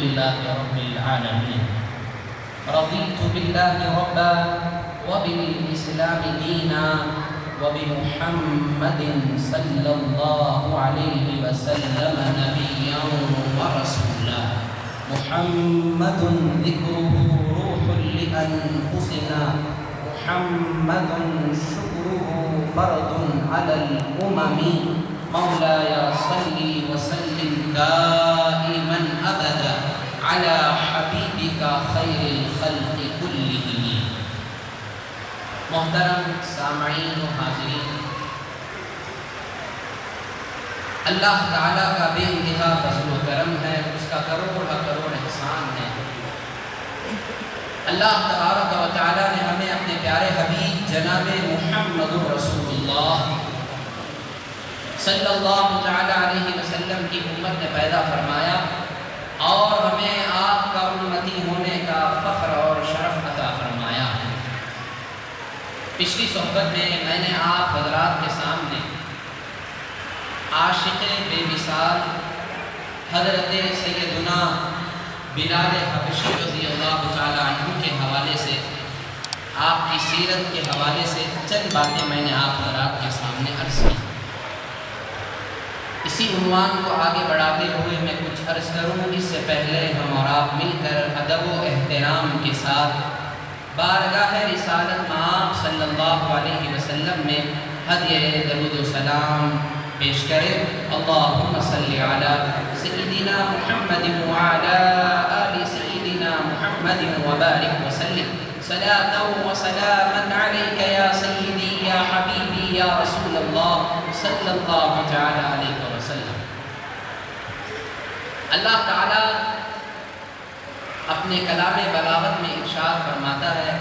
لله رب العالمين. رضيت بالله ربا وبالإسلام دينا وبمحمد صلى الله عليه وسلم نبيا ورسولا. محمد ذكره روح لأنفسنا، محمد شكره فرض على الأمم. مولاي صل وسلم دائما أبدا على حبيبك خير الخلق كلهم. محترم سامعین و حاضرین، اللہ تعالیٰ کا بے انتہا فضل و کرم ہے، اس کا کروڑ کروڑ احسان ہے۔ اللہ تبارک و تعالیٰ نے ہمیں اپنے پیارے حبیب جناب محمد رسول اللہ صلی اللہ تعالیٰ علیہ وسلم کی امت میں پیدا فرمایا اور ہمیں آپ کا امتی ہونے کا فخر اور شرف عطا فرمایا ہے۔ پچھلی صحبت میں نے آپ حضرات کے سامنے عاشق بے مثال حضرت سیدنا بلال حبشی رضی اللہ تعالیٰ عنہ کے حوالے سے، آپ کی سیرت کے حوالے سے چند باتیں میں نے آپ حضرات کے سامنے عرض کی۔ اسی عنوان کو آگے بڑھاتے ہوئے میں کچھ عرض کروں۔ اس سے پہلے ہم اور آپ مل کر ادب و احترام کے ساتھ بارگاہ رسالت مآب صلی اللہ علیہ وسلم میں ہدیہ درود و سلام پیش کریں۔ اللہم صلی علی سیدنا محمد وعلی آل سیدنا محمد وبارک وسلم صلاة و سلاما علیک یا سیدی یا حبیبی یا رسول اللہ صلی اللہ تعالی علیہ وسلم۔ اللہ تعالی اپنے کلام بلاغت میں ارشاد فرماتا ہے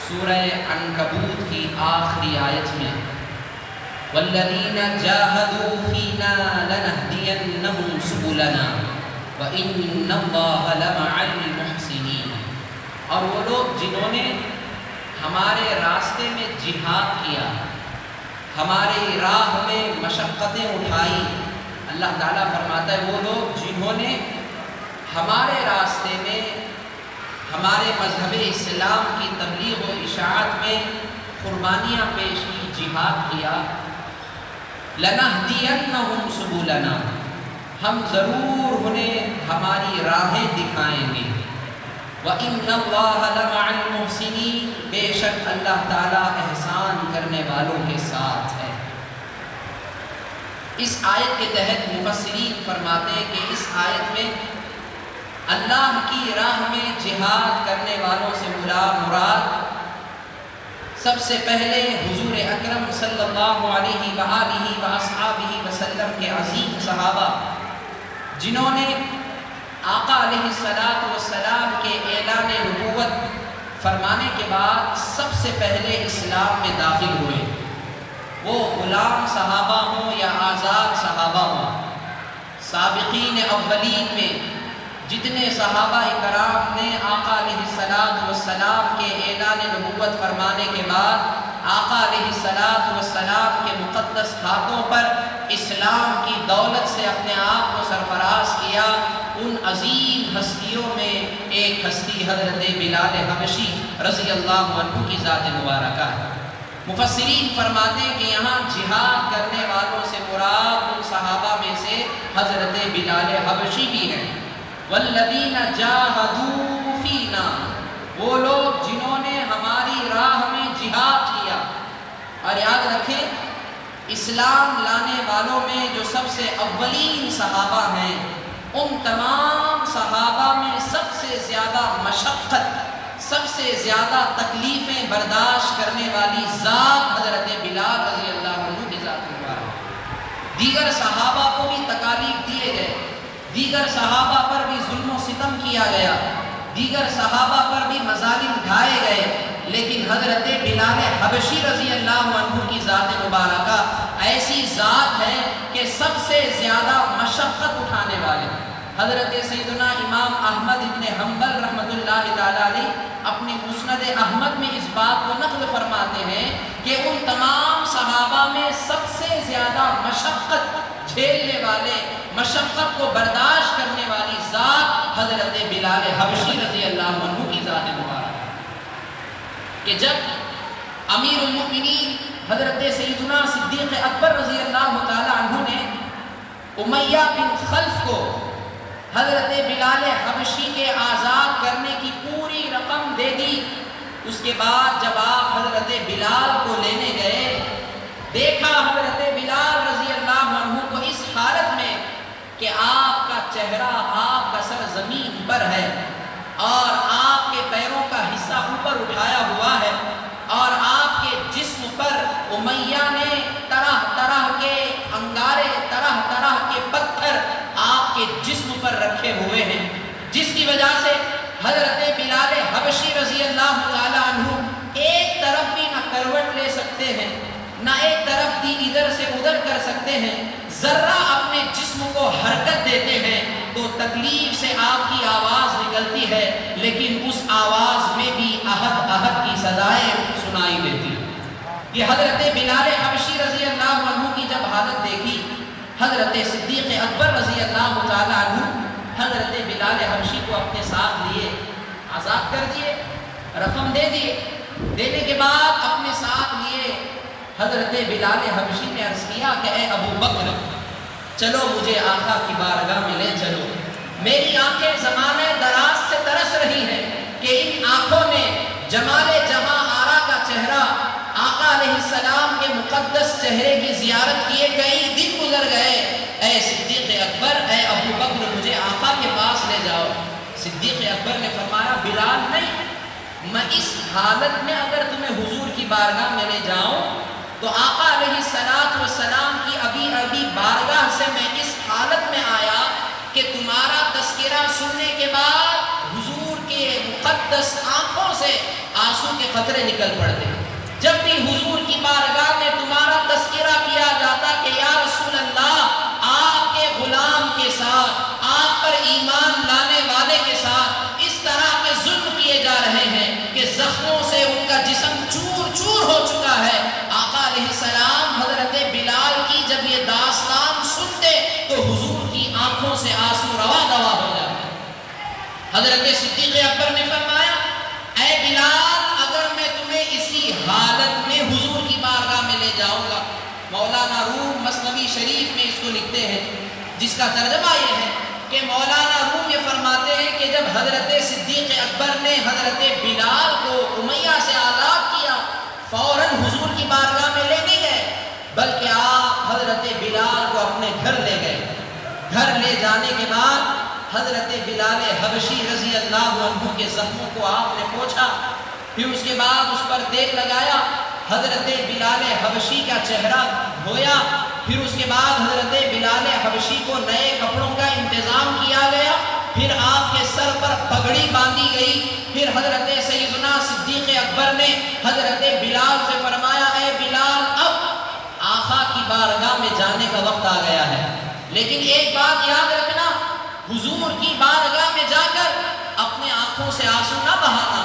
سورہ عنکبوت کی آخری آیت میں، والذین جاہدوا فینا لنہدینہم سبلنا وان اللہ لمع المحسنین۔ اور وہ لوگ جنہوں نے ہمارے راستے میں جہاد کیا، ہماری راہ میں مشقتیں اٹھائی، اللہ تعالیٰ فرماتا ہے وہ لوگ جنہوں نے ہمارے راستے میں ہمارے مذہب اسلام کی تبلیغ و اشاعت میں قربانیاں پیش کی، جہاد کیا، لَنَهْدِيَنَّهُمْ سُبُلَنَا، ہم ضرور انہیں ہماری راہیں دکھائیں گے۔ وَإِنَّ اللَّهَ لَمَعَ الْمُحْسِنِينَ، بے شک اللہ تعالیٰ احسان کرنے والوں کے ساتھ ہے۔ اس آیت کے تحت مفسرین فرماتے ہیں کہ اس آیت میں اللہ کی راہ میں جہاد کرنے والوں سے مراد سب سے پہلے حضور اکرم صلی اللہ علیہ وآلہ وآصحابہ وسلم کے عظیم صحابہ، جنہوں نے آقا علیہ السلام کے اعلان نبوت فرمانے کے بعد سب سے پہلے اسلام میں داخل ہوئے، وہ غلام صحابہ ہوں یا آزاد صحابہ ہوں۔ سابقین اولین میں جتنے صحابہ کرام نے آقا علیہ السلام کے اعلان نبوت فرمانے کے بعد آقا علیہ السلام کے مقدس ہاتھوں پر اسلام کی دولت سے اپنے آپ کو سرفراز کیا، ان عظیم ہستیوں میں ایک ہستی حضرت بلال حبشی رضی اللہ عنہ کی ذات مبارکہ ہے۔ مفسرین فرماتے ہیں کہ یہاں جہاد کرنے والوں سے مراد ان صحابہ میں سے حضرت بلال حبشی بھی ہیں۔ والذین جاہدوا فینا، وہ لوگ جنہوں نے ہماری راہ میں جہاد کیا۔ اور یاد رکھیں اسلام لانے والوں میں جو سب سے اولین صحابہ ہیں، ان تمام صحابہ میں سب سے زیادہ مشقت، سب سے زیادہ تکلیفیں برداشت کرنے والی ذات حضرت بلال رضی اللہ عنہ کی ذات مبارک۔ دیگر صحابہ کو بھی تکالیف دیے گئے، دیگر صحابہ پر بھی ظلم و ستم کیا گیا، دیگر صحابہ پر بھی مظالم ڈھائے گئے، لیکن حضرت بلال حبشی رضی اللہ عنہ کی ذات مبارکہ ایسی ذات ہے کہ سب سے زیادہ مشقت اٹھانے والے۔ حضرت سیدنا امام احمد ابن حنبل رحمۃ اللہ تعالی علیہ اپنی مسند احمد میں اس بات کو نقل فرماتے ہیں کہ ان تمام صحابہ میں سب سے زیادہ مشقت جھیلنے والے، مشقت کو برداشت کرنے والی ذات حضرت بلال حبشی رضی اللہ عنہ کی ذات مبارک کہ جب امیر المؤمنین حضرت سیدنا صدیق اکبر رضی اللہ تعالی عنہ نے امیہ بن خلف کو حضرت بلال حبشی کے آزاد کرنے کی پوری رقم دے دی، اس کے بعد جب آپ حضرت بلال کو لینے گئے، دیکھا حضرت بلال رضی اللہ عنہ کو اس حالت میں کہ آپ کا چہرہ، آپ کا سر زمین پر ہے اور آپ کے پیروں کا حصہ اوپر اٹھایا ہوا ہے، اور آپ کے جسم پر امیہ نے طرح طرح کے انگارے، طرح طرح کے پتھر آپ کے جسم پر رکھے ہوئے ہیں، جس کی وجہ سے حضرت بلال حبشی رضی اللہ تعالی عنہ ایک طرف بھی نہ کروٹ لے سکتے ہیں، نہ ایک طرف بھی ادھر سے ادھر کر سکتے ہیں، ذرہ اپنے جسم کو حرکت دیتے ہیں تو تکلیف سے آپ کی آواز نکلتی ہے، لیکن اس آواز میں بھی احد احد کی صدائیں سنائی دیتی ہیں۔ یہ حضرت بلال حبشی رضی اللہ عنہ کی جب حالت دیکھی، حضرت صدیق اکبر رضی اللہ تعالی عنہ حضرت بلال حبشی کو اپنے ساتھ لیے، آزاد کر دیے، رقم دے دیے، دینے کے بعد اپنے ساتھ لیے حضرت بلال حبشی نے عرض کیا کہ اے ابو بکر چلو مجھے آقا کی بارگاہ میں لے چلو، میری آنکھیں زمانے دراز سے ترس رہی ہیں کہ ان آنکھوں نے جمال جہاں آرا کا چہرہ، آقا علیہ السلام کے مقدس چہرے کی زیارت کیے کئی دن گزر گئے، اے صدیق اکبر، اے ابو بکر مجھے آقا کے پاس لے جاؤ۔ صدیق اکبر نے فرمایا بلال نہیں، میں اس حالت میں اگر تمہیں حضور کی بارگاہ میں لے جاؤں تو آقا علیہ السلام کی ابھی بارگاہ سے میں اس حالت میں آیا کہ تمہارا تذکرہ سننے کے بعد حضور کے مقدس آنکھوں سے آنسو کے قطرے نکل پڑتے، جب بھی حضور کی بارگاہ میں تمہارا تذکرہ کیا جاتا کہ یا رسول اللہ آپ کے غلام کے ساتھ، آپ پر ایمان لانے والے کے ساتھ اس طرح کے ظلم کیے جا رہے ہیں کہ زخموں سے ان کا جسم چور چور ہو چکا ہے، آقا علیہ السلام حضرت بلال کی جب یہ داستان سنتے تو حضور کی آنکھوں سے آنسو روا دوا ہو جاتے۔ حضرت صدیق اکبر نے فرمایا اے بلال اگر میں تمہیں اسی حالت میں حضور کی بارگاہ میں لے جاؤں گا، مولانا روم مثنوی شریف میں اس کو لکھتے ہیں جس کا ترجمہ یہ ہے کہ مولانا روم یہ فرماتے ہیں کہ جب حضرت صدیق اکبر نے حضرت بلال کو امیہ سے آزاد کیا، فوراً حضور کی بارگاہ میں لے نہیں گئے بلکہ آپ حضرت بلال کو اپنے گھر لے گئے۔ گھر لے جانے کے بعد حضرت بلال حبشی رضی اللہ عنہ کے زخموں کو آپ نے پوچھا، پھر اس کے بعد اس پر تیل لگایا، حضرت بلال حبشی کا چہرہ دھویا، پھر اس کے بعد حضرت بلال حبشی کو نئے کپڑوں کا انتظام کیا گیا، پھر آپ کے سر پر پگڑی باندھی گئی، پھر حضرت سیدنا صدیق اکبر نے حضرت بلال سے فرمایا اے بلال اب آقا کی بارگاہ میں جانے کا وقت آ گیا ہے، لیکن ایک بات یاد رکھنا، حضور کی بارگاہ میں جا کر اپنے آنکھوں سے آنسو نہ بہانا،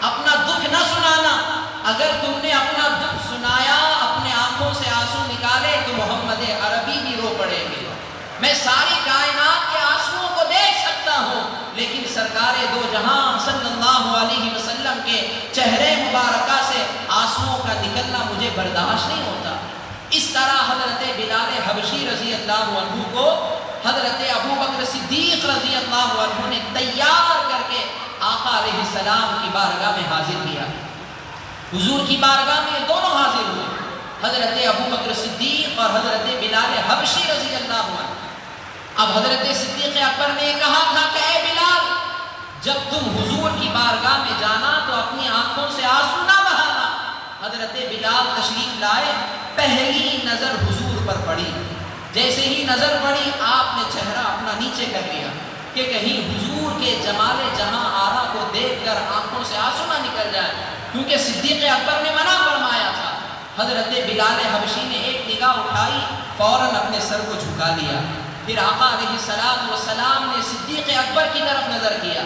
اپنا دکھ نہ سنانا، اگر تم نے اپنا دکھ سنایا، اپنے آنکھوں سے آنسو نکالے تو محمد عربی بھی رو پڑیں گے۔ میں ساری کائنات کے آنسوؤں کو دیکھ سکتا ہوں لیکن سرکار دو جہاں صلی اللہ علیہ وسلم کے چہرے مبارکہ سے آنسوؤں کا نکلنا مجھے برداشت نہیں ہوتا۔ اس طرح حضرت بلال حبشی رضی اللہ عنہ کو حضرت ابو بکر صدیق رضی اللہ عنہ نے تیار کر کے آقا علیہ السلام کی بارگاہ میں حاضر کیا۔ حضور کی بارگاہ میں یہ دونوں حاضر ہوئے، حضرت ابو بکر صدیق اور حضرت بلال حبشی رضی اللہ عنہ۔ اب حضرت صدیق اکبر نے کہا تھا کہ اے بلال جب تم حضور کی بارگاہ میں جانا تو اپنی آنکھوں سے آنسو نہ بہانا۔ حضرت بلال تشریف لائے، پہلی نظر حضور پر پڑی، جیسے ہی نظر پڑی آپ نے چہرہ اپنا نیچے کر لیا کہ کہیں حضور کے جمال جہاں آرا کو دیکھ کر آنکھوں سے آنسو نہ نکل جائے، کیونکہ صدیق اکبر نے منع فرمایا تھا۔ حضرت بلال حبشی نے ایک نگاہ اٹھائی، فوراً اپنے سر کو جھکا لیا، پھر آقا علیہ السلام نے صدیق اکبر کی طرف نظر کیا،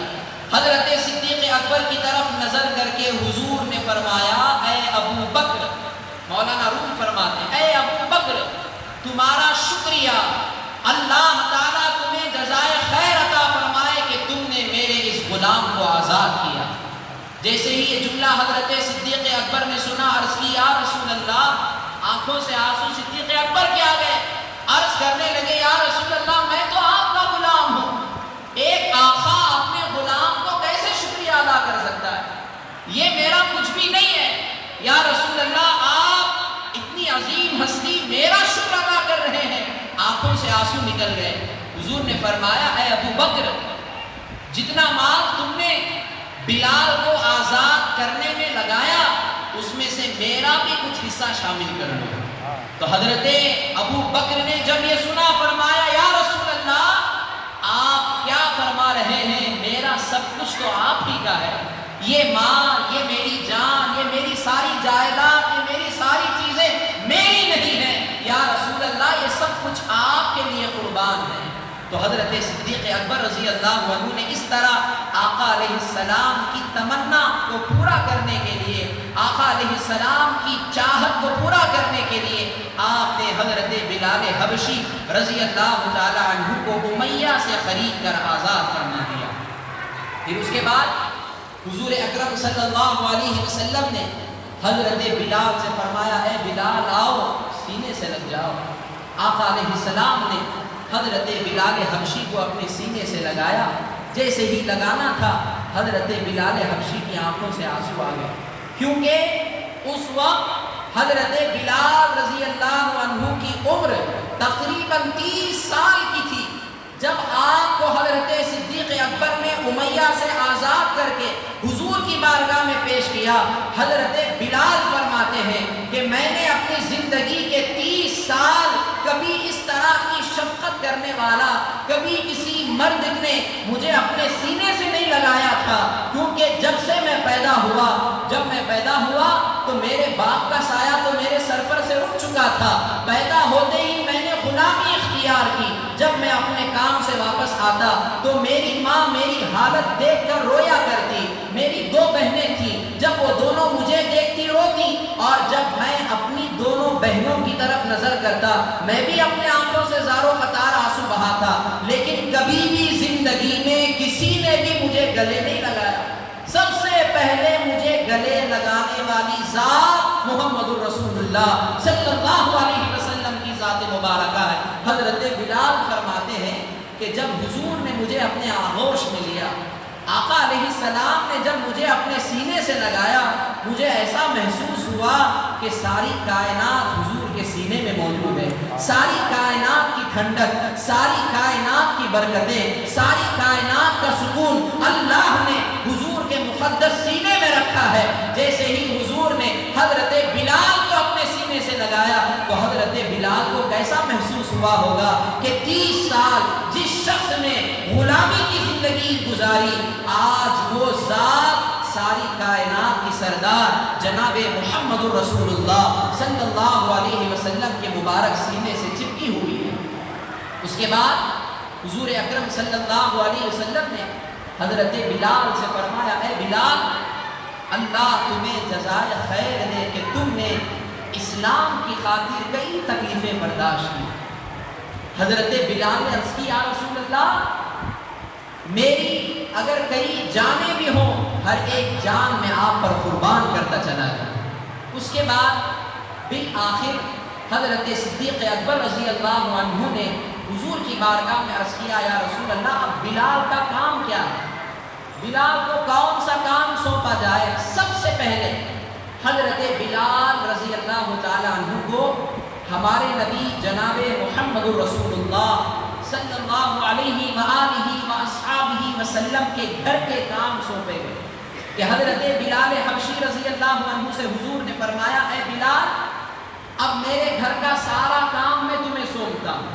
حضرت صدیق اکبر کی طرف نظر کر کے حضور نے فرمایا اے ابو بکر، مولانا روم فرماتے ہیں اے ابو بکر تمہارا شکریہ، اللہ تعالیٰ تمہیں جزائے خیر عطا فرمائے کہ تم غلام کو آزاد کیا۔ جیسے ہی یہ جملہ حضرت صدیق اکبر نے سنا، عرض کی یا رسول اللہ، آنکھوں سے آنسو صدیق اکبر کے آ گئے، عرض کرنے لگے یا رسول اللہ میں تو آپ کا غلام ہوں، ایک آقا اپنے غلام کو کیسے شکریہ ادا کر سکتا ہے؟ یہ میرا کچھ بھی نہیں ہے، یا رسول اللہ آپ اتنی عظیم ہستی میرا شکر ادا کر رہے ہیں۔ آنکھوں سے آنسو نکل گئے۔ حضور نے فرمایا اے ابو بکر، جتنا مال تم نے بلال کو آزاد کرنے میں لگایا اس میں سے میرا بھی کچھ حصہ شامل کر لو۔ تو حضرت ابو بکر نے جب یہ سنا فرمایا یا رسول اللہ آپ کیا فرما رہے ہیں، میرا سب کچھ تو آپ ہی کا ہے، یہ مال، یہ میری جان، یہ میری ساری جائیداد، یہ میری ساری چیزیں میری نہیں ہیں، یا رسول اللہ یہ سب کچھ آپ کے لیے قربان ہے۔ تو حضرت صدیق اکبر رضی اللہ عنہ نے اس طرح آقا علیہ السلام کی تمنا کو پورا کرنے کے لیے، آقا علیہ السلام کی چاہت کو پورا کرنے کے لیے آپ نے حضرت بلال حبشی رضی اللہ تعالی عنہ کو امیہ سے خرید کر آزاد فرما دیا۔ پھر اس کے بعد حضور اکرم صلی اللہ علیہ وسلم نے حضرت بلال سے فرمایا اے بلال آؤ سینے سے لگ جاؤ۔ آقا علیہ السلام نے حضرت بلال حبشی کو اپنے سینے سے لگایا، جیسے ہی لگانا تھا حضرت بلال حبشی کی آنکھوں سے آنسو آ گئے، کیونکہ اس وقت حضرت بلال رضی اللہ عنہ کی عمر تقریباً 30 سال کی تھی جب آپ کو حضرت صدیق اکبر نے امیہ سے آزاد کر کے حضور کی بارگاہ میں پیش کیا۔ حضرت بلال فرماتے ہیں کہ میں نے اپنی زندگی کے 30 سال کبھی اس طرح کی شفقت کرنے والا کبھی کسی مرد نے مجھے اپنے سینے سے نہیں لگایا تھا، کیونکہ جب سے میں پیدا ہوا تو میرے باپ کا سایہ تو میرے سر پر سے اٹھ چکا تھا، پیدا ہوتے ہی میں نے غلامی اختیار کی، جب میں اپنے کام سے واپس آتا تو میری ماں میری حالت دیکھ کر رویا کرتی، میری 2 بہنیں تھیں، جب وہ دونوں مجھے دیکھتی روتی، اور جب میں اپنی دونوں بہنوں کی طرف نظر کرتا میں بھی اپنے آنکھوں سے زاروں قطار آنسو بہاتا، لیکن کبھی بھی زندگی میں کسی نے بھی مجھے گلے نہیں لگایا۔ سب سے پہلے مجھے گلے لگانے والی ذات محمد الرسول اللہ صلی اللہ علیہ وسلم کی ذات مبارکہ ہے۔ حضرت بلال فرماتے ہیں کہ جب حضور نے مجھے اپنے آغوش میں لیا، آقا علیہ السلام نے جب مجھے اپنے سینے سے لگایا، مجھے ایسا محسوس ہوا کہ ساری کائنات حضور کے سینے میں موجود ہے، ساری کائنات کی ٹھنڈک، ساری کائنات کی برکتیں، ساری کائنات کا سکون اللہ نے حضور کے مقدس سینے میں رکھا ہے۔ جیسے ہی حضور نے حضرت بلال کو اپنے سینے سے لگایا تو حضرت بلال کو کیسا محسوس ہوا ہوگا کہ 30 سال جس شخص نے غلامی کی زندگی گزاری، آج وہ ذات ساری کائنات کی سردار جناب محمد الرسول اللہ صلی اللہ علیہ وسلم کے مبارک سینے سے چپکی ہوئی ہے۔ اس کے بعد حضور اکرم صلی اللہ علیہ وسلم نے حضرت بلال سے فرمایا اے بلال، اللہ تمہیں جزائے خیر دے کہ تم نے اسلام کی خاطر کئی تکلیفیں برداشت کی۔ حضرت بلال نے عرض کی یا رسول اللہ میری اگر کئی جانیں بھی ہوں ہر ایک جان میں آپ پر قربان کرتا چلا گیا۔ اس کے بعد بالآخر حضرت صدیق اکبر رضی اللہ عنہ نے حضور کی بارگاہ میں عرض کیا یا رسول اللہ اب بلال کا کام کیا ہے، بلال کو کون سا کام سونپا جائے؟ سب سے پہلے حضرت بلال رضی اللہ تعالی عنہ کو ہمارے نبی جناب محمد الرسول اللہ صلی اللہ علیہ وآلہ وآصحابہ وسلم کے گھر کے کام سونپے گئے کہ حضرت بلال حبشی رضی اللہ عنہ سے حضور نے فرمایا اے بلال اب میرے گھر کا سارا کام میں تمہیں سونپتا ہوں،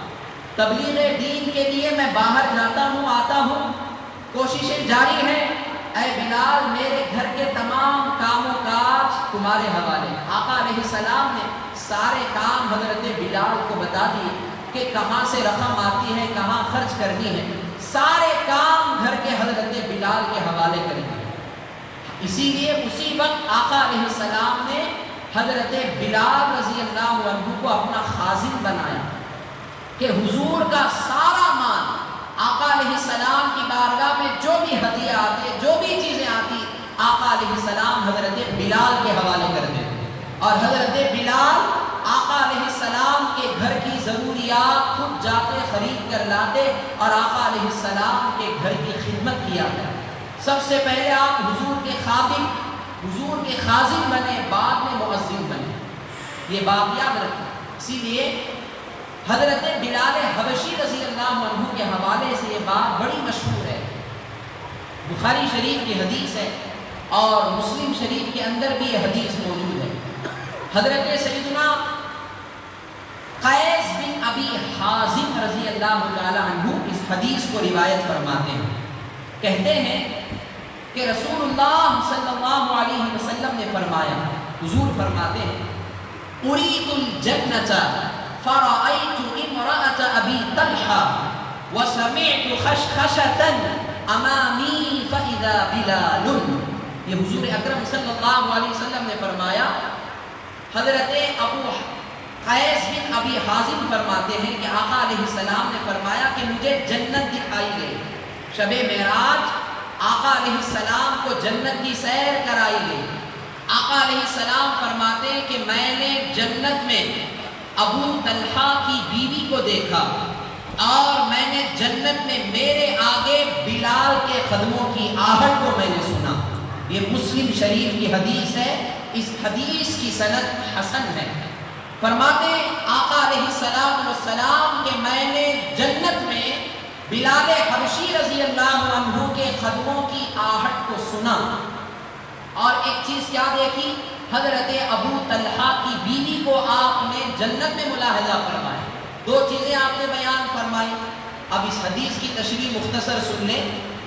تبلیغ دین کے لیے میں باہر جاتا ہوں آتا ہوں، کوششیں جاری ہیں، اے بلال میرے گھر کے تمام کام و کاج تمہارے حوالے۔ آقا علیہ السلام نے سارے کام حضرت بلال کو بتا دیے کہ کہاں سے رقم آتی ہے، کہاں خرچ کرنی ہے، سارے کام گھر کے حضرت بلال کے حوالے کر دیے۔ اسی لیے اسی وقت آقا علیہ السلام نے حضرت بلال رضی اللہ عنہ کو اپنا خازن بنایا کہ حضور کا سارا مال آقا علیہ السلام کی بارگاہ میں جو بھی ہدیہ آتے، جو بھی آقا علیہ السلام حضرت بلال کے حوالے کر دیتے اور حضرت بلال آقا علیہ السلام کے گھر کی ضروریات خود جاتے خرید کر لاتے اور آقا علیہ السلام کے گھر کی خدمت کیا کرتے۔ سب سے پہلے آپ حضور کے خادم، حضور کے خازن بنے، بعد میں مؤذن بنے، یہ بات یاد رکھیں۔ اسی لیے حضرت بلال حبشی رضی اللہ عنہ کے حوالے سے یہ بات بڑی مشہور ہے، بخاری شریف کی حدیث ہے اور مسلم شریف کے اندر بھی یہ حدیث موجود ہے۔ حضرت سیدنا قیس بن ابی حازم رضی اللہ تعالی عنہ اس حدیث کو روایت فرماتے ہیں، کہتے ہیں کہ رسول اللہ صلی اللہ علیہ وسلم نے فرمایا، حضور فرماتے ہیں اریت الجنۃ فرأیت امرأۃ ابی طلحہ وسمعت خشخشۃ امامی فاذا بلال۔ یہ حضور اکرم صلی اللہ علیہ وسلم نے فرمایا، حضرت ابو قیس بن ابی حازم فرماتے ہیں کہ آقا علیہ السلام نے فرمایا کہ مجھے جنت دکھائی گئی، شب معراج آقا علیہ السلام کو جنت کی سیر کرائی گئی۔ آقا علیہ السلام فرماتے ہیں کہ میں نے جنت میں ابو طلحہ کی بیوی کو دیکھا اور میں نے جنت میں میرے آگے بلال کے قدموں کی آہٹ کو میں نے سنا۔ یہ مسلم شریف کی حدیث ہے، اس حدیث کی سند حسن ہے۔ فرماتے آقا علیہ السلام کہ میں نے جنت میں بلال حبشی رضی اللہ عنہ کے قدموں کی آہٹ کو سنا، اور ایک چیز کیا دیکھی، حضرت ابو طلحہ کی بیوی کو آپ نے جنت میں ملاحظہ فرمایا۔ دو چیزیں آپ نے بیان فرمائی۔ اب اس حدیث کی تشریح مختصر سن لیں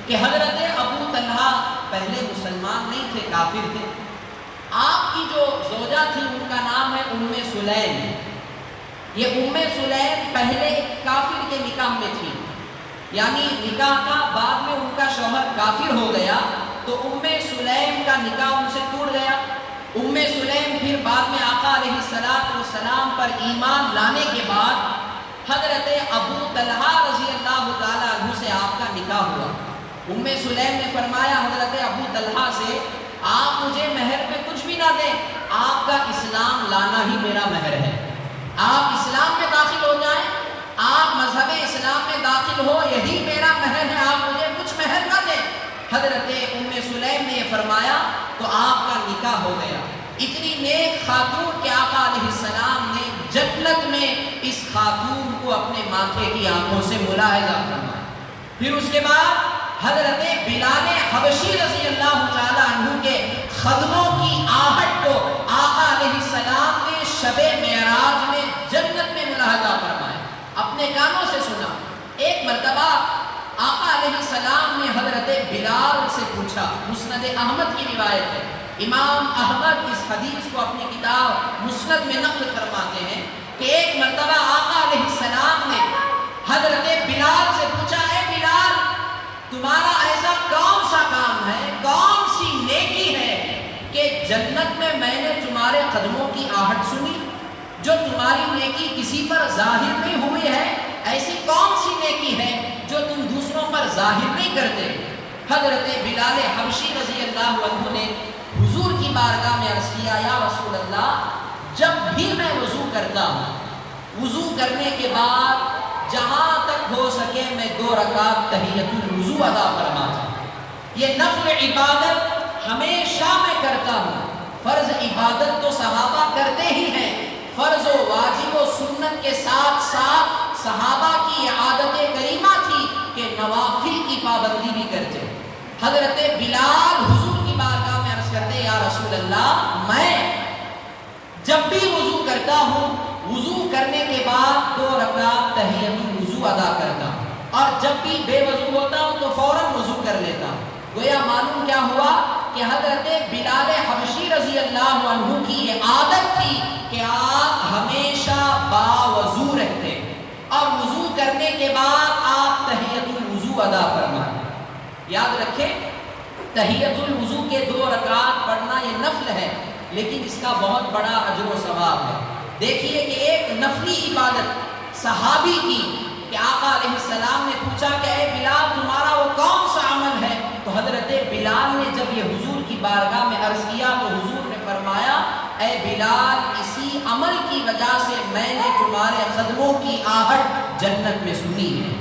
کہ حضرت ابو طلحہ پہلے مسلمان نہیں تھے، کافر تھے۔ آپ کی جو زوجہ تھی ان کا نام ہے ام سلیم۔ یہ ام سلیم پہلے ایک کافر کے نکاح میں تھی، یعنی نکاح کا بعد میں ان کا شوہر کافر ہو گیا تو ام سلیم کا نکاح ان سے ٹوٹ گیا۔ ام سلیم پھر بعد میں آقا علیہ السلام پر ایمان لانے کے بعد حضرت ابو طلحہ رضی اللہ تعالی عنہ سے آپ کا نکاح ہوا۔ ام سلیم نے فرمایا حضرت ابو طلحہ سے، آپ مجھے مہر میں کچھ بھی نہ دیں، آپ کا اسلام لانا ہی میرا مہر ہے۔ آپ اسلام میں داخل ہو جائیں، آپ مذہب اسلام میں داخل ہو، یہی میرا مہر ہے، آپ مجھے کچھ مہر نہ دیں۔ حضرت ام سلیم نے یہ فرمایا تو آپ کا نکاح ہو گیا۔ اتنی نیک خاتون کہ آقا علیہ السلام نے جنت میں اس خاتون کو اپنے ماتھے کی آنکھوں سے ملاحظہ فرمایا۔ پھر اس کے بعد حضرت بلال حبشی رضی اللہ تعالی عنہ کے قدموں کی آہٹ کو آقا علیہ السلام نے شب معراج میں جنت میں ملاحظہ فرمایا، اپنے کانوں سے سنا۔ ایک مرتبہ آقا علیہ السلام نے حضرت بلال سے پوچھا، مسند احمد کی روایت ہے، امام احمد اس حدیث کو اپنی کتاب مسند میں نقل فرماتے ہیں کہ ایک مرتبہ آقا علیہ السلام نے حضرت بلال سے پوچھا، اے بلال تمہارا ایسا کون سا کام ہے، کون سی نیکی ہے کہ جنت میں نے تمہارے قدموں کی آہٹ سنی؟ جو تمہاری نیکی کسی پر ظاہر نہیں ہوئی ہے، ایسی کون سی نیکی ہے جو تم دوسروں پر ظاہر نہیں کرتے؟ حضرت بلال حبشی رضی اللہ عنہ نے حضور کی بارگاہ میں عرض کیا، یا رسول اللہ، جب بھی میں وضو کرتا ہوں، وضو کرنے کے بعد جہاں تک ہو سکے میں 2 رکعت تحیۃ الوضو ادا فرماتا ہوں۔ یہ نفل عبادت ہمیشہ میں کرتا ہوں۔ فرض عبادت تو صحابہ کرتے ہی ہیں، فرض و واجب و سنت کے ساتھ ساتھ صحابہ کی عادت کریمہ تھی کہ نوافل کی پابندی بھی کرتے۔ حضرت بلال حضور کی بارگاہ میں عرض کرتے، یا رسول اللہ، میں جب بھی وضو کرتا ہوں، وضو کرنے کے بعد 2 رکعت تحیۃ الوضو ادا کرتا ہوں، اور جب بھی بے وضو ہوتا ہوں تو فوراً وضو کر لیتا ہوں۔ گویا معلوم کیا ہوا کہ حضرت بلال حبشی رضی اللہ عنہ کی یہ عادت تھی کہ آپ ہمیشہ باوضو رہتے اور وضو کرنے کے بعد آپ تحیۃ الوضو ادا فرمائیں۔ یاد رکھیں، تحیۃ الوضو کے 2 رکعات پڑھنا یہ نفل ہے، لیکن اس کا بہت بڑا اجر و ثواب ہے۔ دیکھیے کہ ایک نفلی عبادت صحابی کی کہ آقا علیہ السلام نے پوچھا کہ اے بلال تمہارا وہ کون سا عمل ہے، تو حضرت بلال نے جب یہ حضور کی بارگاہ میں عرض کیا تو حضور نے فرمایا اے بلال اسی عمل کی وجہ سے میں نے تمہارے قدموں کی آہٹ جنت میں سنی ہے۔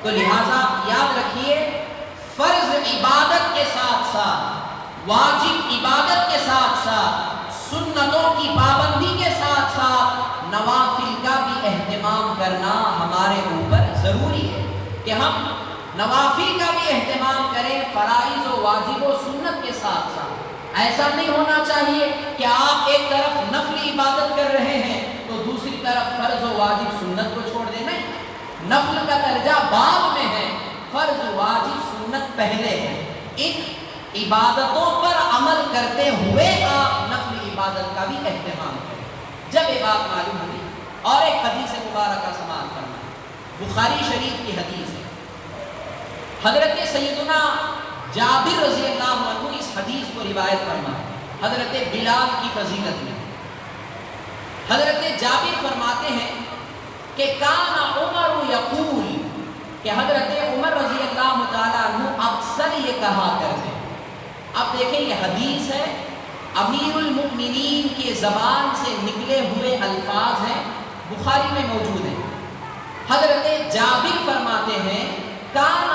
تو لہٰذا یاد رکھیے فرض عبادت کے ساتھ ساتھ، واجب عبادت کے ساتھ ساتھ، سنتوں کی پابندی کے ساتھ ساتھ نوافل کا بھی اہتمام کرنا ہمارے اوپر ضروری ہے کہ ہم نوافل کا بھی اہتمام کریں، فرائض و واجب و سنت کے ساتھ ساتھ۔ ایسا نہیں ہونا چاہیے کہ آپ ایک طرف نفل عبادت کر رہے ہیں تو دوسری طرف فرض و واجب سنت کو چھوڑ دیں۔ نہیں، نفل کا درجہ بعد میں ہے، فرض واجب سنت پہلے ہے۔ ان عبادتوں پر عمل کرتے ہوئے آپ نفل عبادت کا بھی اہتمام کریں۔ جب یہ بات معلوم ہوئی اور ایک حدیث مبارکہ سماعت کرنا، بخاری شریف کی حدیث ہے، حضرت سیدنا جابر رضی اللہ عنہ اس حدیث کو روایت فرمائے حضرت بلال کی فضیلت میں۔ حضرت جابر فرماتے ہیں کہ کان عمر یقول، کہ حضرت عمر رضی اللہ تعالیٰ عنہ اکثر یہ کہا کرتے ہیں۔ اب دیکھیں یہ حدیث ہے، امیر المؤمنین کے زبان سے نکلے ہوئے الفاظ ہیں، بخاری میں موجود ہیں۔ حضرت جابر فرماتے ہیں کان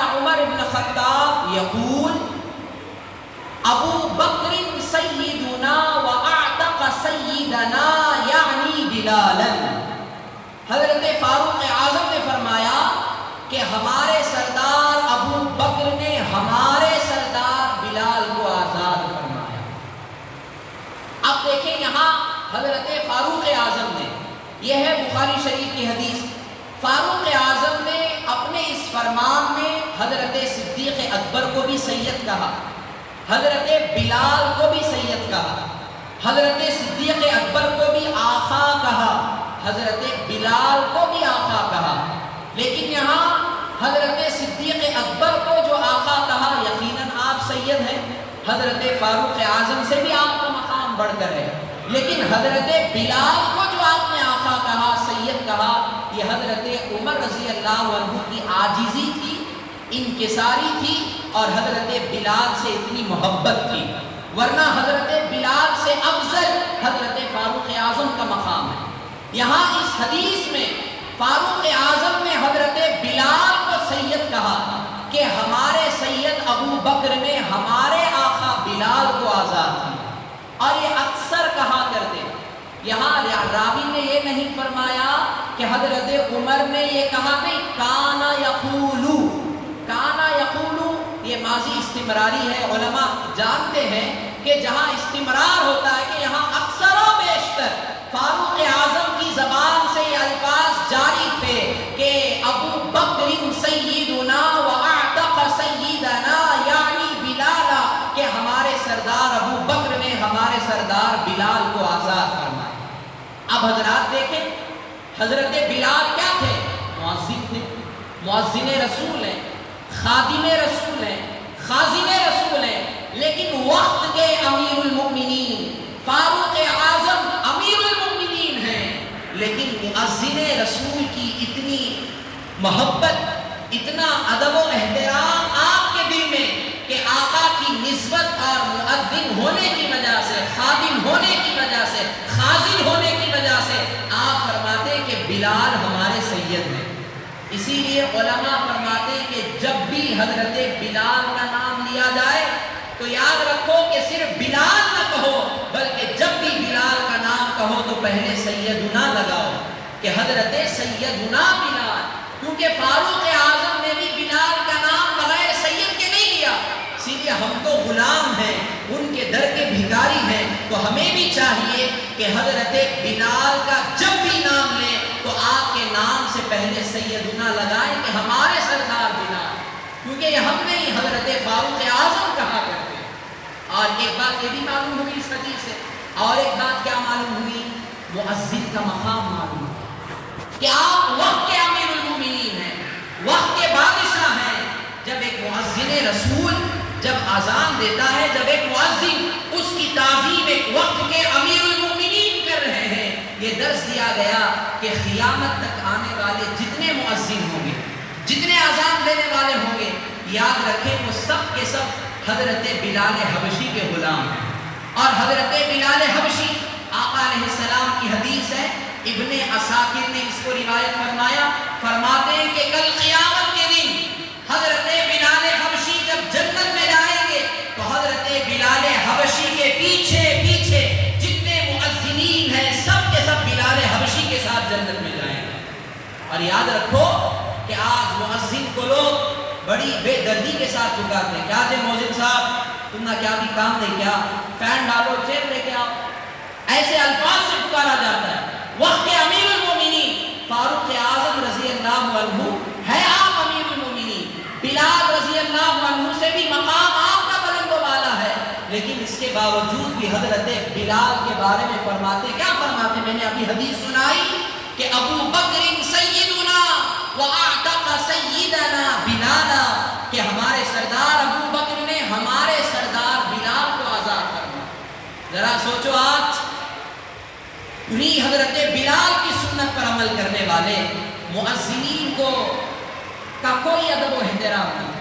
عمر بن خطاب یقول ابو بکر سیدنا و اعتق سیدنا یعنی بلالا۔ حضرت فاروق اعظم نے فرمایا کہ ہمارے سردار ابو بکر نے ہمارے سردار بلال کو آزاد فرمایا۔ اب دیکھیں یہاں حضرت فاروق اعظم نے، یہ ہے بخاری شریف کی حدیث، فاروق اعظم نے اپنے اس فرمان میں حضرت صدیق اکبر کو بھی سید کہا، حضرت بلال کو بھی سید کہا، حضرت صدیق اکبر کو بھی آقا کہا، حضرت بلال کو بھی آقا کہا۔ لیکن یہاں حضرت صدیق اکبر کو جو آقا کہا یقیناً آپ سید ہیں، حضرت فاروق اعظم سے بھی آپ کا مقام بڑھ کر ہے، لیکن حضرت بلال کو جو آپ نے آقا کہا، سید کہا، یہ حضرت عمر رضی اللہ عنہ کی عاجزی تھی، انکساری تھی، اور حضرت بلال سے اتنی محبت تھی، ورنہ حضرت بلال سے افضل حضرت فاروق اعظم کا مقام ہے۔ یہاں اس حدیث میں فاروق اعظم نے حضرت بلال کو سید کہا کہ ہمارے سید ابو بکر نے ہمارے آقا بلال کو آزاد کیا، اور یہ اکثر کہا کرتے۔ یہاں راوی نے یہ نہیں فرمایا کہ حضرت عمر نے یہ کہا، نہیں، کانا یقولو، کانا یقولو یہ ماضی استمراری ہے۔ علماء جانتے ہیں کہ جہاں استمرار ہوتا ہے کہ یہاں اکثر و بیشتر فاروق اعظم کی زبان سے یہ الفاظ جاری تھے کہ ابو بکر سیدنا و اعتق سیدنا یعنی بلالا، کہ ہمارے سردار ابو بکر نے ہمارے سردار بلال کو آزاد فرمایا۔ اب حضرات دیکھیں حضرت بلال کیا تھے؟ مؤذن تھے، مؤذن رسول ہیں، خادم رسول ہیں، خازن رسول ہیں، لیکن وقت کے امیر المؤمنین فاروق اعظم امیر المؤمنین ہیں، لیکن مؤذن رسول کی اتنی محبت، اتنا ادب و احترام آپ کے دل میں کہ آقا کی نسبت اور مؤذن ہونے کی وجہ سے، خادم ہونے کی وجہ سے، خازن ہونے کی وجہ سے آپ فرماتے ہیں کہ بلال ہمارے سید ہیں۔ اسی لیے علماء فرماتے ہیں کہ جب بھی حضرت بلال کا نام لیا جائے تو یاد رکھو کہ صرف بلال نہ کہو، بلکہ جب بھی بلال کا نام کہو تو پہلے سیدنا لگاؤ، کہ حضرت سیدنا بلال، کیونکہ فاروق اعظم نے بھی بلال کا نام بغیر سید کے نہیں لیا۔ اسی لیے ہم تو غلام ہیں، ان کے در کے بھکاری ہیں، تو ہمیں بھی چاہیے کہ حضرت بلال کا جب بھی نام لیں تو آپ کے نام سے پہلے سیدنا لگائیں کہ ہمارے سردار بلال، کیونکہ یہ ہم نہیں حضرت فاروق اعظم کہا کرتے۔ اور ایک بات یہ بھی معلوم ہوئی اس حدیث سے، اور ایک بات کیا معلوم ہوئی؟ مؤذن کا مقام معلوم ہوا کہ آپ وقت کے امیر المومنین ہیں، وقت کے بادشاہ ہیں۔ جب ایک مؤذن رسول جب اذان دیتا ہے، جب ایک مؤذن اس کی تعظیم ایک وقت کے امیر المومنین کر رہے ہیں، یہ درس دیا گیا کہ قیامت تک آنے والے جتنے مؤذن ہوں گے، جتنے اذان دینے والے ہوں گے، یاد رکھیں وہ سب کے سب حضرت بلال حبشی کے غلام ہیں، اور حضرت بلال حبشی آقا علیہ السلام کی حدیث ہے، ابن عساکر نے اس کو روایت فرمایا، فرماتے ہیں کہ کل قیامت کے دن حضرت بلال حبشی جب جنت میں جائیں گے تو حضرت بلال حبشی کے پیچھے پیچھے جتنے مؤذنین ہیں سب کے سب بلال حبشی کے ساتھ جنت میں جائیں گے۔ اور یاد رکھو کہ آج مؤذن کو لوگ بڑی بے دردی کے ساتھ پکارتے ہیں، کیا جی مؤذن صاحب تم نہ کیا بھی کام دے، کیا فین ڈالو چیئر لے کے آؤ، ایسے الفاظ سے پکارا جاتا ہے۔ وقت امیر المومنین فاروق اعظم رضی اللہ عنہ ہے، آپ امیر المومنین، بلال رضی اللہ عنہ سے بھی مقام آپ کا بلند و بالا ہے، لیکن اس کے باوجود بھی حضرت بلال کے بارے میں فرماتے، کیا فرماتے؟ میں نے ابھی حدیث سنائی کہ ابو بکر سیدنا وَأَعْتَقَ سَيِّدَنَا بِلَالًا، کہ ہمارے سردار ابو بکر نے ہمارے سردار بلال کو آزاد کرنا۔ ذرا سوچو، آج انہی حضرت بلال کی سنت پر عمل کرنے والے مؤذنین کا کوئی ادب و احترام نہیں۔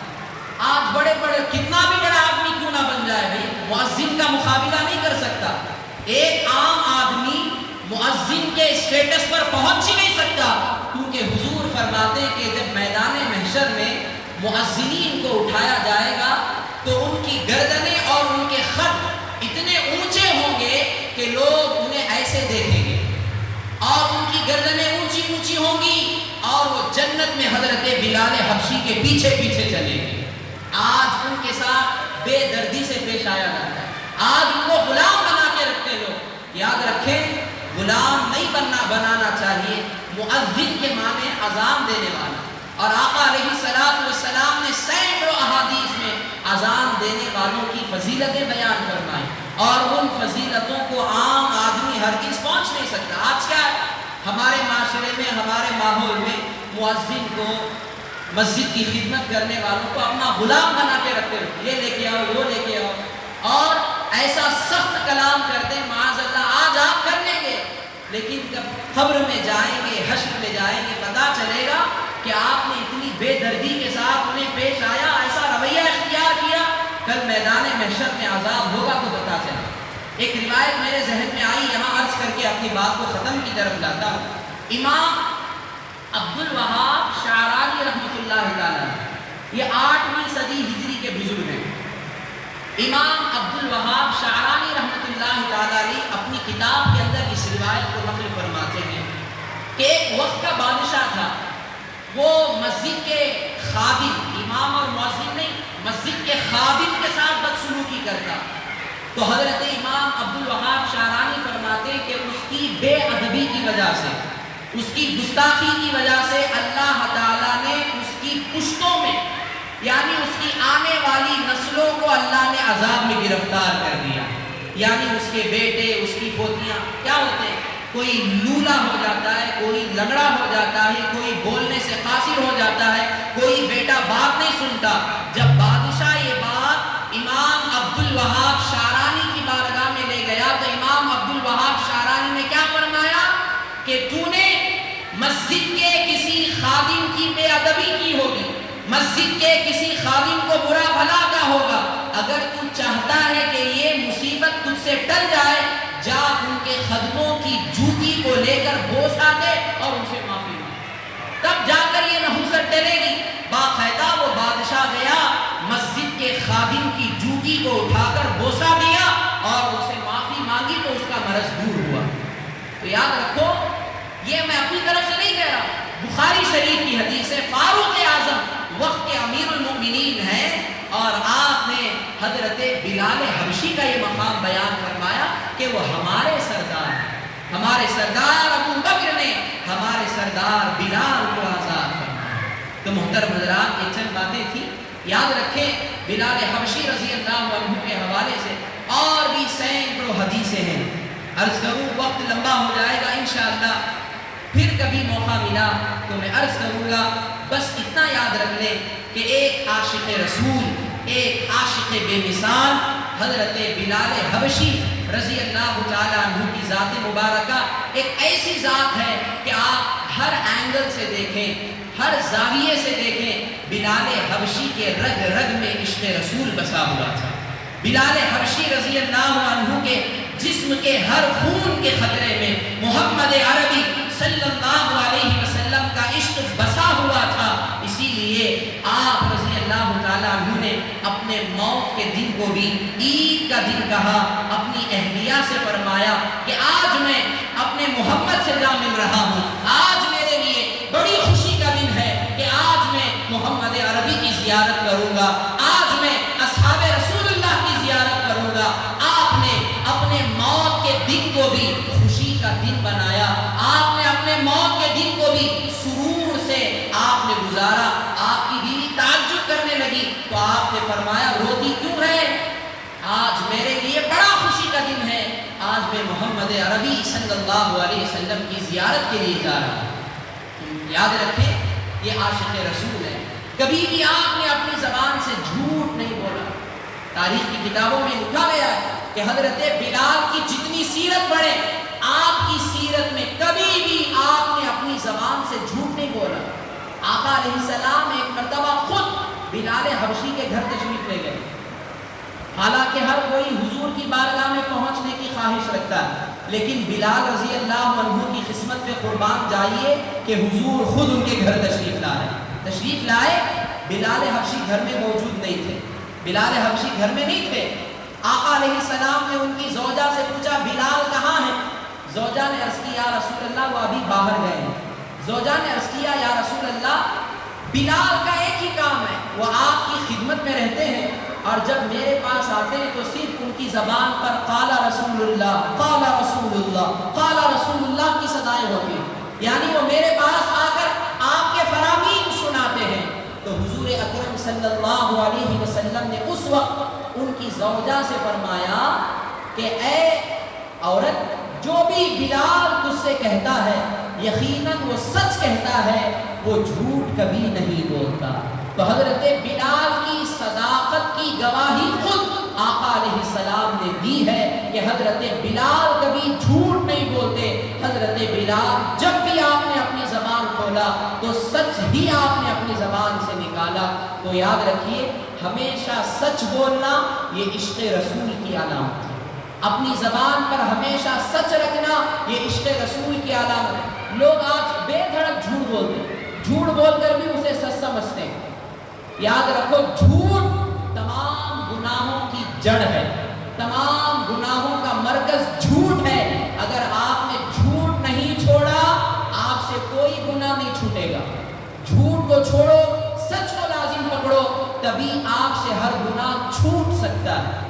آج بڑے بڑے کتنا بھی بڑا آدمی کیوں نہ بن جائے بھائی، مؤذن کا مقابلہ نہیں کر سکتا۔ ایک عام آدمی مؤذن کے اسٹیٹس پر پہنچ ہی نہیں سکتا، کیونکہ حضور فرماتے ہیں کہ جب میدان محشر میں مؤذنین کو اٹھایا جائے گا تو ان کی گردنیں اور ان کے خط اتنے اونچے ہوں گے کہ لوگ انہیں ایسے دیکھیں گے، اور ان کی گردنیں اونچی اونچی ہوں گی، اور وہ جنت میں حضرت بلال حبشی کے پیچھے پیچھے چلیں گے۔ آج ان کے ساتھ بے دردی سے پیش آیا جاتا ہے، آج ان کو غلام بنا کے رکھتے لوگ۔ یاد رکھیں، غلام نہیں بنانا چاہیے، مؤذن کے معنی اذان دینے والا، اور آقا علیہ السلام نے سینکڑوں احادیث میں اذان دینے والوں کی فضیلتیں بیان فرمائی، اور ان فضیلتوں کو عام آدمی ہرگز پہنچ نہیں سکتا۔ آج کیا ہے، ہمارے معاشرے میں، ہمارے ماحول میں مؤذن کو، مسجد کی خدمت کرنے والوں کو اپنا غلام بنا کے رکھتے ہیں، یہ لے کے آؤ، وہ لے کے آؤ، اور ایسا سخت کلام کرتے ہیں، معاذ اللہ آج آپ کر لیں گے، لیکن جب قبر میں جائیں گے، حشر میں جائیں گے، پتہ چلے گا کہ آپ نے اتنی بے دردی کے ساتھ انہیں پیش آیا، ایسا رویہ اختیار کیا، کل میدان محشر میں عذاب ہوگا تو پتہ چلا۔ ایک روایت میرے ذہن میں آئی، یہاں عرض کر کے اپنی بات کو ختم کی طرف لاتا ہوں۔ امام عبد الوہاب شعرانی رحمۃ اللہ تعالی، یہ 8ویں صدی ہجری کے بزرگ ہیں۔ امام عبد الوہاب شعرانی رحمۃ اللہ تعالی اپنی کتاب کے اندر اس روایت کو نقل فرماتے ہیں کہ ایک وقت کا بادشاہ تھا، وہ مسجد کے خادم، امام اور مؤذن نہیں، مسجد کے خادم کے ساتھ بدسلوکی کرتا، تو حضرت امام عبد الوہاب شعرانی فرماتے ہیں کہ اس کی بے ادبی کی وجہ سے، اس کی گستاخی کی وجہ سے اللہ تعالیٰ نے اس کی پشتوں میں، یعنی اس کی آنے والی نسلوں کو اللہ نے عذاب میں گرفتار کر دیا، یعنی اس کے بیٹے، اس کی پوتیاں کیا ہوتے ہیں، کوئی لولا ہو جاتا ہے، کوئی لنگڑا ہو جاتا ہے، کوئی بولنے سے قاصر ہو جاتا ہے، کوئی بیٹا بات نہیں سنتا۔ جب بادشاہ یہ بات امام عبد الوہاب شعرانی کی بارگاہ میں لے گیا تو امام عبد الوہاب شعرانی نے کیا فرمایا کہ تو نے مسجد کے کسی خادم کی بے ادبی کی ہوگی، مسجد کے کسی خادم کو برا بھلا کہا ہوگا، اگر تو چاہتا ہے کہ یہ مصیبت تجھ سے ٹل جائے، جا ان کے خدموں کی جوتی کو لے کر بوسہ دے اور ان سے معافی مانگ، تب جا کر یہ نحوست ٹلے گی۔ باقاعدہ وہ بادشاہ گیا، مسجد کے خادم کی جوتی کو اٹھا کر بوسہ دیا اور ان سے معافی مانگی تو اس کا مرض دور ہوا۔ تو یاد رکھو، یہ میں اپنی طرف سے نہیں کہہ رہا، بخاری شریف کی حدیث ہے، فاروق اعظم وقت کے امیر المؤمنین ہیں، اور آپ نے حضرت بلال حبشی کا یہ مقام بیان فرمایا کہ وہ ہمارے سردار ہیں، ہمارے سردار ابو بکر نے ہمارے سردار بلال کو آزاد فرمایا۔ تو محترم حضرات، یہ چند باتیں تھیں، یاد رکھیں بلال حبشی رضی اللہ عنہ کے حوالے سے اور بھی سینکڑوں حدیثیں ہیں، عرض کروں وقت لمبا ہو جائے گا انشاءاللہ، پھر کبھی موقع ملا تو میں عرض کروں گا۔ بس اتنا یاد رکھ لیں کہ ایک عاشق رسول، ایک عاشق بے مثال حضرت بلال حبشی رضی اللہ تعالیٰ عنہ کی ذات مبارکہ ایک ایسی ذات ہے کہ آپ ہر اینگل سے دیکھیں، ہر زاویے سے دیکھیں بلال حبشی کے رگ رگ میں عشق رسول بسا ہوا تھا۔ بلال حبشی رضی اللہ عنہ کے جسم کے ہر خون کے خطرے میں محمد عربی صلی اللہ علیہ وسلم کا عشق بسا ہوا تھا۔ اسی لیے آپ رضی اللہ تعالیٰ عنہ نے اپنے موت کے دن کو بھی عید کا دن کہا، اپنی اہلیہ سے فرمایا کہ آج میں اپنے محمد سے جا مل رہا ہوں، آج میرے لیے بڑی خوشی کا دن ہے کہ آج میں محمد عربی کی زیارت کروں گا، آج میں اصحاب رسول اللہ کی زیارت کروں گا۔ آپ نے اپنے موت کے دن کو بھی خوشی کا دن بنایا، آپ نے اپنے موت کے دن کو بھی سرور سے آپ نے گزارا۔ آپ کی بیوی تعجب کرنے لگی تو آپ نے فرمایا روتی کیوں ہے؟ آج میرے لیے بڑا خوشی کا دن ہے، آج میں محمد عربی صلی اللہ علیہ وسلم کی زیارت کے لیے جا رہا ہوں۔ یاد رکھیں یہ عاشق رسول ہے، کبھی بھی آپ نے اپنی زبان سے جھوٹ نہیں بولا۔ تاریخ کی کتابوں میں لکھا گیا ہے کہ حضرت بلال کی جتنی سیرت پڑھے، آپ کی سیرت میں کبھی بھی آپ نے اپنی زبان سے جھوٹ نہیں بولا۔ آقا علیہ السلام ایک مرتبہ خود بلال حبشی کے گھر تشریف لے گئے، حالانکہ ہر کوئی حضور کی بارگاہ میں پہنچنے کی خواہش رکھتا ہے، لیکن بلال رضی اللہ عنہ کی قسمت پہ قربان جائیے کہ حضور خود ان کے گھر تشریف لائے۔ بلال حبشی گھر میں موجود نہیں تھے، بلال حبشی گھر میں نہیں تھے۔ آقا علیہ السلام نے ان کی زوجہ سے پوچھا بلال کہاں ہے؟ زوجہ نے عرض کیا یا رسول اللہ وہ ابھی باہر گئے ہیں۔ زوجہ نے عرض کیا یا رسول اللہ بلال کا ایک ہی کام ہے، وہ آپ کی خدمت میں رہتے ہیں اور جب میرے پاس آتے ہیں تو صرف ان کی زبان پر قال رسول اللہ قال رسول اللہ قال رسول اللہ کی صدائیں ہوتی ہیں، یعنی وہ میرے پاس آ کر آپ کے فرامین سناتے ہیں۔ تو حضور اکرم صلی اللہ علیہ وسلم نے اس وقت ان کی زوجہ سے فرمایا کہ اے عورت، جو بھی بلال تجھ سے کہتا ہے یقیناً وہ سچ کہتا ہے، وہ جھوٹ کبھی نہیں بولتا۔ تو حضرت بلال کی صداقت کی گواہی خود آقا علیہ السلام نے دی ہے کہ حضرت بلال کبھی جھوٹ نہیں بولتے۔ حضرت بلال جب بھی آپ نے اپنی زبان کھولا تو سچ ہی آپ نے اپنی زبان سے نکالا۔ تو یاد رکھیے ہمیشہ سچ بولنا یہ عشق رسول کی علامت ہے، اپنی زبان پر ہمیشہ سچ رکھنا یہ عشق رسول کی علامت ہے۔ لوگ آج بے دھڑک جھوٹ بولتے ہیں، جھوٹ بول کر بھی اسے سچ سمجھتے ہیں۔ یاد رکھو جھوٹ تمام گناہوں کی جڑ ہے، تمام گناہوں کا مرکز جھوٹ ہے۔ اگر آپ نے جھوٹ نہیں چھوڑا آپ سے کوئی گناہ نہیں چھوٹے گا۔ جھوٹ کو چھوڑو، سچ کو لازم پکڑو، تبھی آپ سے ہر گناہ چھوٹ سکتا ہے۔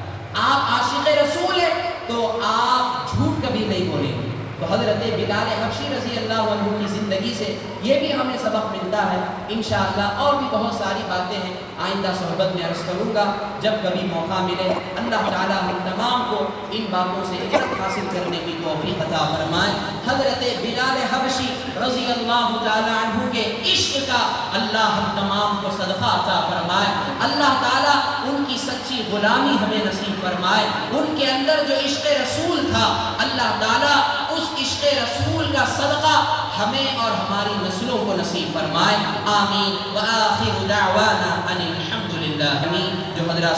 آپ عاشق رسول ہیں تو آپ جھوٹ کبھی نہیں بولیں گے۔ تو حضرت بلال حبشی رضی اللہ عنہ کی زندگی سے یہ بھی ہمیں سبق ملتا ہے۔ انشاءاللہ اور بھی بہت ساری باتیں ہیں، آئندہ صحبت میں عرض کروں گا جب کبھی موقع ملے۔ اللہ تعالیٰ ہم تمام کو ان باتوں سے عبرت حاصل کرنے کی توفیق عطا فرمائے۔ حضرت بلال حبشی رضی اللہ تعالیٰ عنہ کے عشق کا اللہ ہم تمام کو صدقہ عطا فرمائے۔ اللہ تعالیٰ ان کی سچی غلامی ہمیں نصیب فرمائے۔ ان کے اندر جو عشق رسول تھا اللہ تعالیٰ اس عشق رسول کا صدقہ ہمیں اور ہماری نسلوں کو نصیب فرمائے۔ آمین۔ وآخر دعوانا ان الحمدللہ۔ جو حضرات